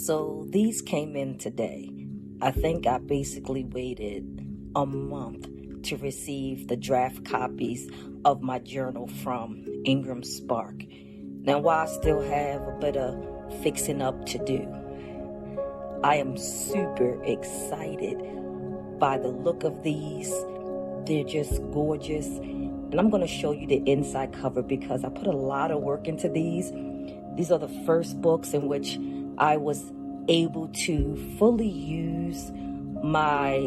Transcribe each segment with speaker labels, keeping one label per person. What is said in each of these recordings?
Speaker 1: So these came in today. I think I basically waited a month to receive the draft copies of my journal from Ingram Spark. Now, while I still have a bit of fixing up to do, I am super excited by the look of these. They're just gorgeous. And I'm going to show you the inside cover because I put a lot of work into these. These are the first books in which I was able to fully use my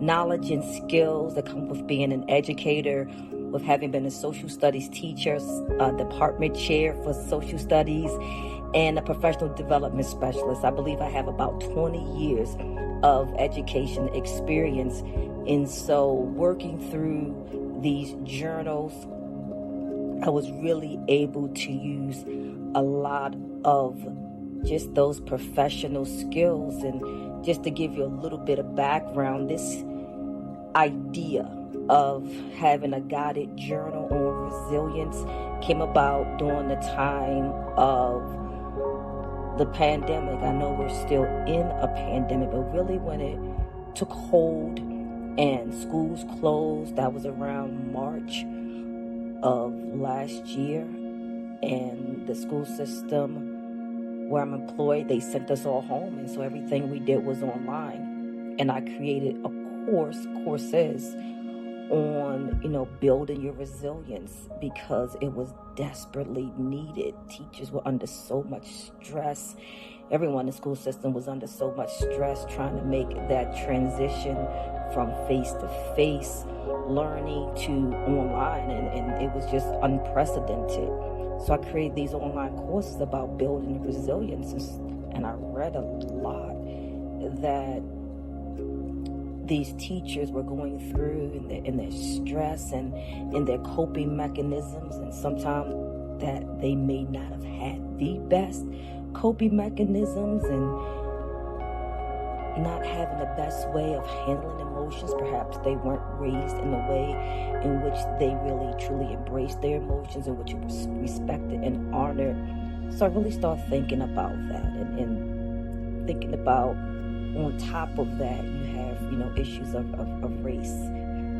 Speaker 1: knowledge and skills that come with being an educator, with having been a social studies teacher, a department chair for social studies, and a professional development specialist. I believe I have about 20 years of education experience. And so working through these journals, I was really able to use a lot of just those professional skills. And just to give you a little bit of background, this idea of having a guided journal on resilience came about during the time of the pandemic. I know we're still in a pandemic, but really when it took hold and schools closed, that was around March of last year. And the school system where I'm employed, they sent us all home. And so everything we did was online. And I created courses on, building your resilience because it was desperately needed. Teachers were under so much stress. Everyone in the school system was under so much stress trying to make that transition from face-to-face learning to online, and it was just unprecedented. So I created these online courses about building resilience, and I read a lot that these teachers were going through in their stress and in their coping mechanisms, and sometimes that they may not have had the best coping mechanisms and not having the best way of handling emotions. Perhaps they weren't raised in a way in which they really truly embraced their emotions, in which it was respected and honored. So I really started thinking about that and thinking about, on top of that, you have, issues of race,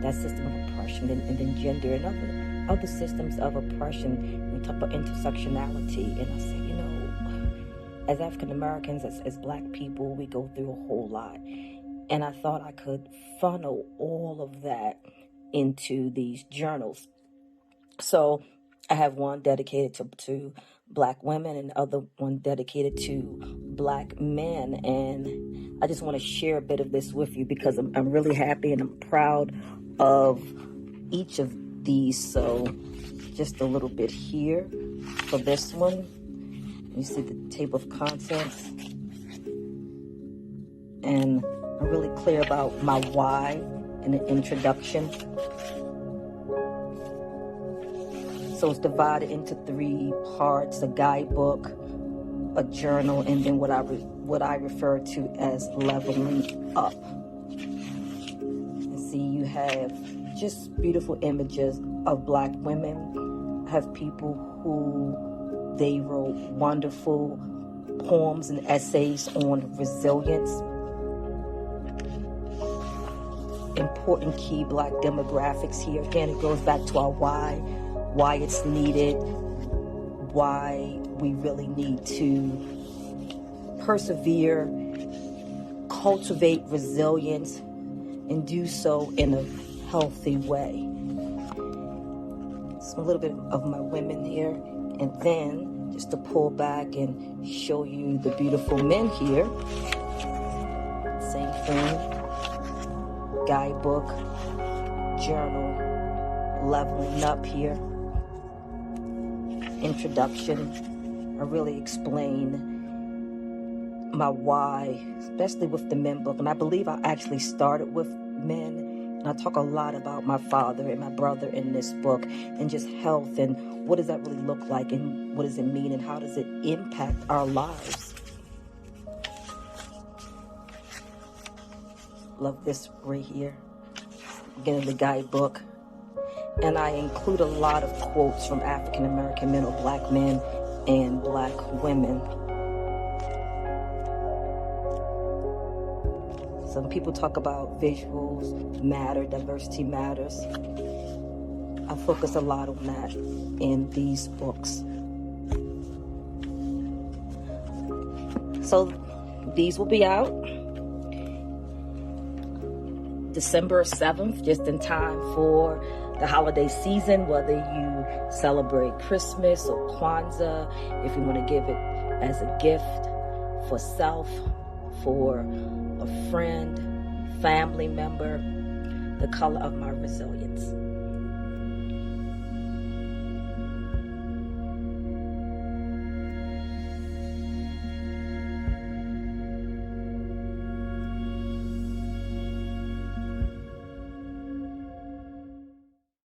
Speaker 1: that system of oppression, and then gender and other systems of oppression. We talk about intersectionality, and I say, as African Americans, as Black people, we go through a whole lot. And I thought I could funnel all of that into these journals. So I have one dedicated to Black women and other one dedicated to Black men. And I just want to share a bit of this with you because I'm really happy and I'm proud of each of these. So just a little bit here for this one. You see the table of contents. And I'm really clear about my why in the introduction. So it's divided into 3 parts: a guidebook, a journal, and then what I refer to as leveling up. And see, you have just beautiful images of Black women. I have people who they wrote wonderful poems and essays on resilience. Important key Black demographics here. Again, it goes back to our why it's needed, why we really need to persevere, cultivate resilience, and do so in a healthy way. So a little bit of my women here, and then just to pull back and show you the beautiful men here. Same thing. Guidebook, journal, leveling up here. Introduction. I really explain my why, especially with the men book. And I believe I actually started with men. And I talk a lot about my father and my brother in this book, and just health, and what does that really look like, and what does it mean, and how does it impact our lives. Love this right here. Again, the guidebook. And I include a lot of quotes from African American men or Black men and Black women. Some people talk about visuals matter, diversity matters. I focus a lot on that in these books. So these will be out December 7th, just in time for the holiday season, whether you celebrate Christmas or Kwanzaa, if you want to give it as a gift for self, for a friend, family member, The Color of My Resilience.